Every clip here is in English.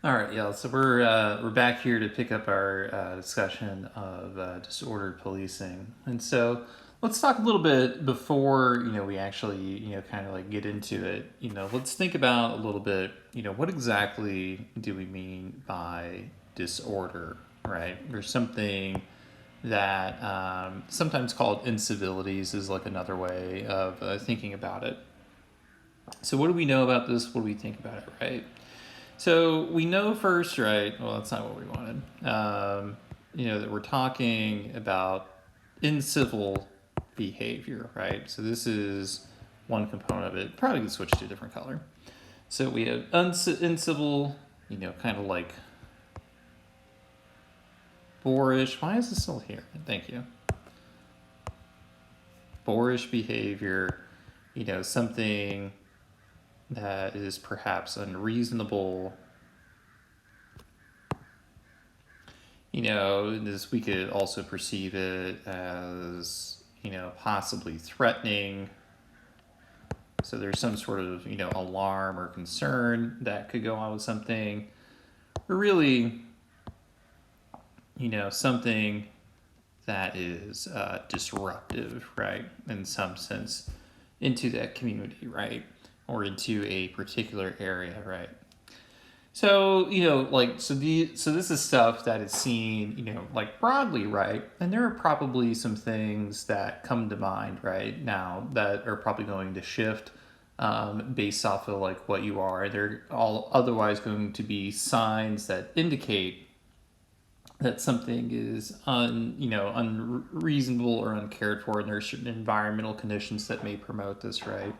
All right, yeah. So we're back here to pick up our discussion of disordered policing, and so let's talk a little bit before we actually kind of like get into it. Let's think about a little bit. What exactly do we mean by disorder? Right? There's something that sometimes called incivilities is like another way of thinking about it. So what do we know about this? What do we think about it? Right? So we know first, right? Well, that's not what we wanted. That we're talking about incivil behavior, right? So this is one component of it. Probably could switch to a different color. So we have incivil, kind of like boorish. Why is this still here? Thank you. Boorish behavior, something that is perhaps unreasonable. This we could also perceive it as, possibly threatening. So there's some sort of, alarm or concern that could go on with something. Or really, something that is disruptive, right? In some sense, into that community, right? Or into a particular area, right? So so this is stuff that is seen like broadly, right? And there are probably some things that come to mind right now that are probably going to shift based off of like what you are. They're all otherwise going to be signs that indicate that something is unreasonable or uncared for, and there are certain environmental conditions that may promote this, right?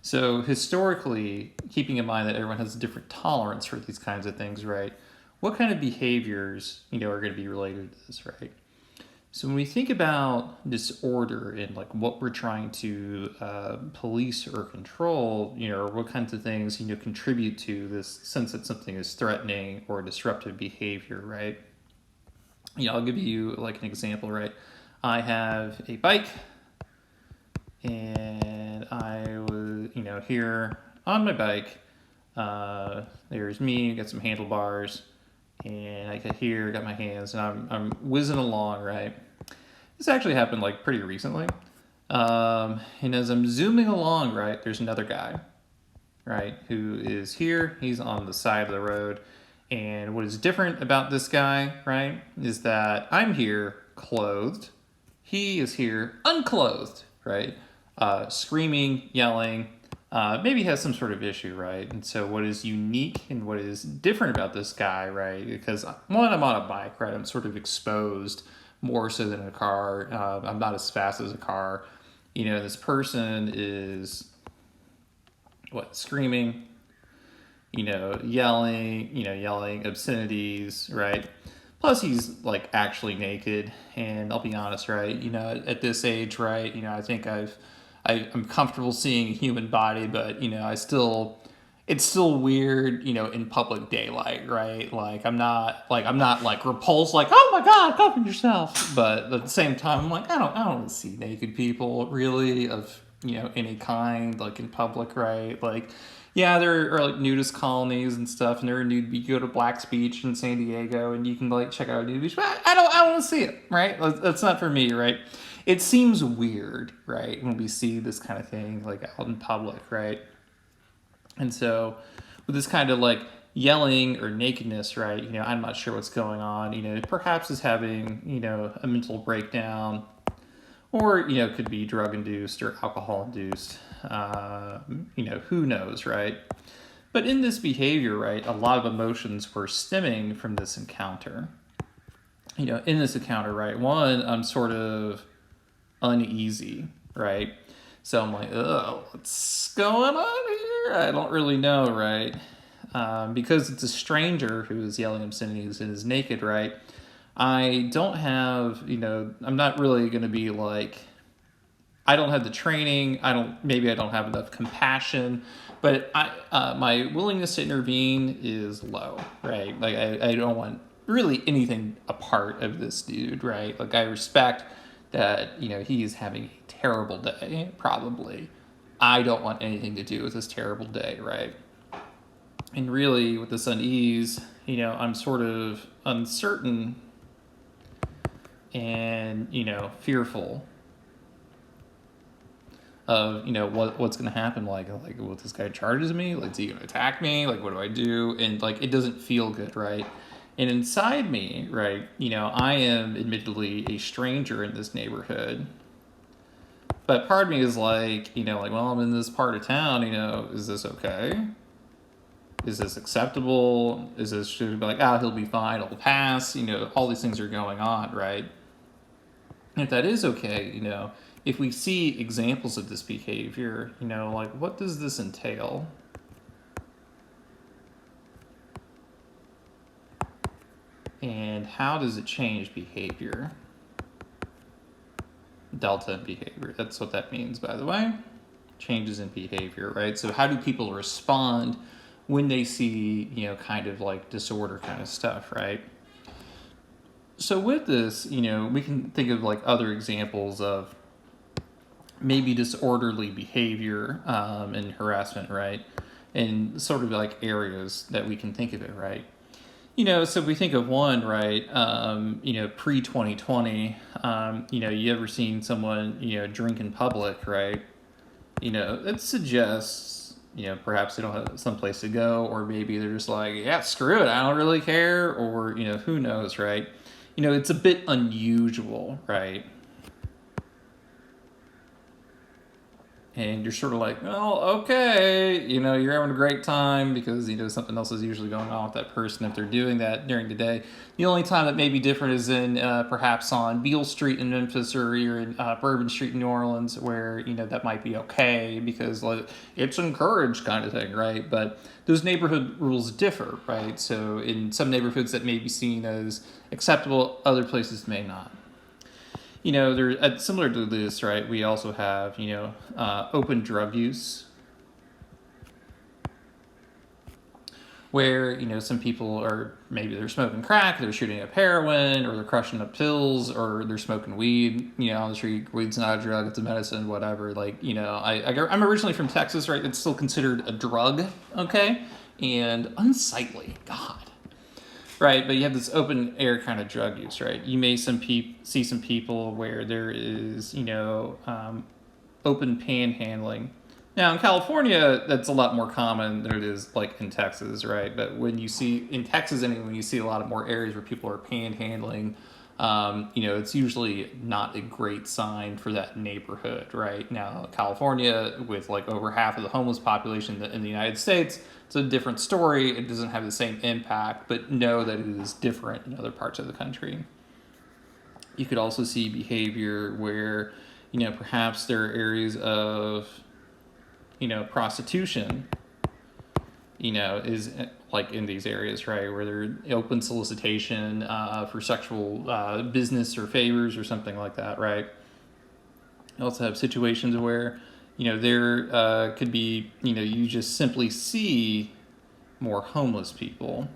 So historically, keeping in mind that everyone has a different tolerance for these kinds of things, right? What kind of behaviors, are going to be related to this, right? So when we think about disorder and like what we're trying to police or control, or what kinds of things, contribute to this sense that something is threatening or disruptive behavior, right? I'll give you like an example, right? I have a bike and I was, here on my bike. There's me, got some handlebars, and I got here, got my hands, and I'm whizzing along, right? This actually happened like pretty recently. And as I'm zooming along, right, there's another guy, right, who is here. He's on the side of the road. And what is different about this guy, right, is that I'm here clothed. He is here unclothed, right? Screaming, yelling, maybe has some sort of issue, right? And so, what is unique and what is different about this guy, right? Because one, I'm on a bike, right? I'm sort of exposed more so than a car. I'm not as fast as a car. This person is screaming, yelling obscenities, right? Plus, he's like actually naked, and I'll be honest, right? At this age, right? I think I'm comfortable seeing a human body, but it's still weird, in public daylight, right? I'm not like repulsed, like oh my god, cover yourself. But at the same time, I'm like I don't want to see naked people really of any kind like in public, right? Like yeah, there are like nudist colonies and stuff, and there are nude. You go to Black's Beach in San Diego, and you can like check out a nude beach. But I don't want to see it, right? That's not for me, right? It seems weird, right, when we see this kind of thing like out in public, right? And so, with this kind of like yelling or nakedness, right? I'm not sure what's going on. Perhaps is having a mental breakdown, or could be drug induced or alcohol induced. Who knows, right? But in this behavior, right, a lot of emotions were stemming from this encounter. In this encounter, right, one, I'm sort of uneasy, right? So I'm like, oh, what's going on here? I don't really know, right? Because it's a stranger who is yelling obscenities and is naked, right? I don't have, I'm not really going to be like, I don't have the training. Maybe I don't have enough compassion, but my willingness to intervene is low, right? Like I don't want really anything a part of this dude, right? Like I respect that, he is having a terrible day, probably. I don't want anything to do with this terrible day, right? And really, with this unease, I'm sort of uncertain and, fearful of, what's going to happen. Like, what, this guy charges me? Like, is he going to attack me? Like, what do I do? And, like, it doesn't feel good, right? And inside me, right, I am admittedly a stranger in this neighborhood. But part of me is like, well, I'm in this part of town, is this okay? Is this acceptable? Is this, should it be like, he'll be fine, it'll pass? All these things are going on, right? And if that is okay, if we see examples of this behavior, like, what does this entail? And how does it change behavior? Delta behavior. That's what that means, by the way. Changes in behavior, right? So how do people respond when they see, kind of like disorder kind of stuff, right? So with this, we can think of like other examples of maybe disorderly behavior and harassment, right? And sort of like areas that we can think of it, right? So if we think of one, right, pre-2020, you ever seen someone, drink in public, right? It suggests, perhaps they don't have someplace to go, or maybe they're just like, yeah, screw it, I don't really care, or, who knows, right? It's a bit unusual, right? And you're sort of like, well, okay, you're having a great time because, something else is usually going on with that person if they're doing that during the day. The only time that may be different is in perhaps on Beale Street in Memphis, or you're in Bourbon Street in New Orleans, where, that might be okay because like, it's encouraged kind of thing, right? But those neighborhood rules differ, right? So in some neighborhoods that may be seen as acceptable, other places may not. There similar to this, right? We also have, open drug use, where some people are maybe they're smoking crack, they're shooting up heroin, or they're crushing up pills, or they're smoking weed. On the street, weed's not a drug; it's a medicine, whatever. Like, I'm originally from Texas, right? It's still considered a drug, okay, and unsightly. God. Right, but you have this open air kind of drug use, right? You may see some people where there is, open panhandling. Now in California, that's a lot more common than it is like in Texas, right? But when you see in Texas, anyway, when you see a lot of more areas where people are panhandling, it's usually not a great sign for that neighborhood, right? Now California, with like over half of the homeless population in the United States, it's a different story. It doesn't have the same impact, but know that it is different in other parts of the country. You could also see behavior where, perhaps there are areas of, prostitution, is like in these areas, right, where there's open solicitation for sexual business or favors or something like that, right? You also have situations where, there could be, you just simply see more homeless people.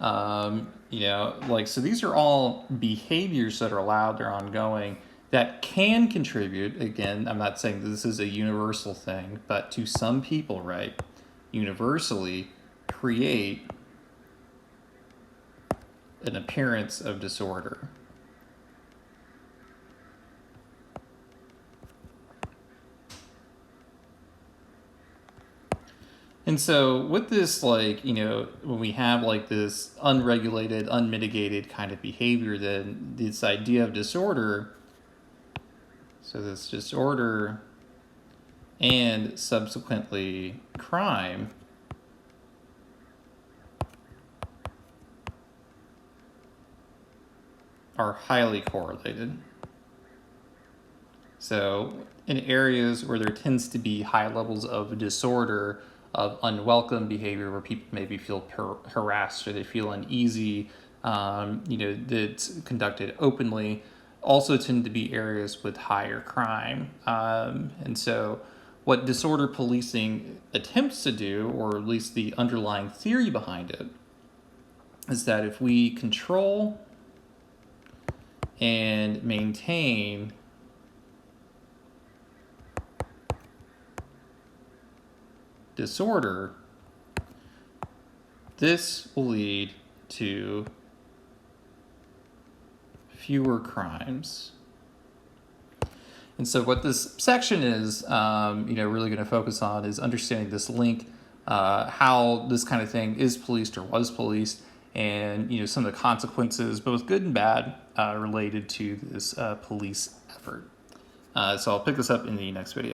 So these are all behaviors that are allowed, they're ongoing, that can contribute, again, I'm not saying this is a universal thing, but to some people, right, universally create an appearance of disorder. And so with this, like, when we have like this unregulated, unmitigated kind of behavior, then this idea of disorder, so this disorder and subsequently crime are highly correlated. So in areas where there tends to be high levels of disorder, of unwelcome behavior, where people maybe feel harassed or they feel uneasy, that's conducted openly, also tend to be areas with higher crime. And so what disorder policing attempts to do, or at least the underlying theory behind it, is that if we control and maintain disorder, this will lead to fewer crimes. And so what this section is, really going to focus on is understanding this link, how this kind of thing is policed or was policed, and some of the consequences, both good and bad, related to this police effort. So I'll pick this up in the next video.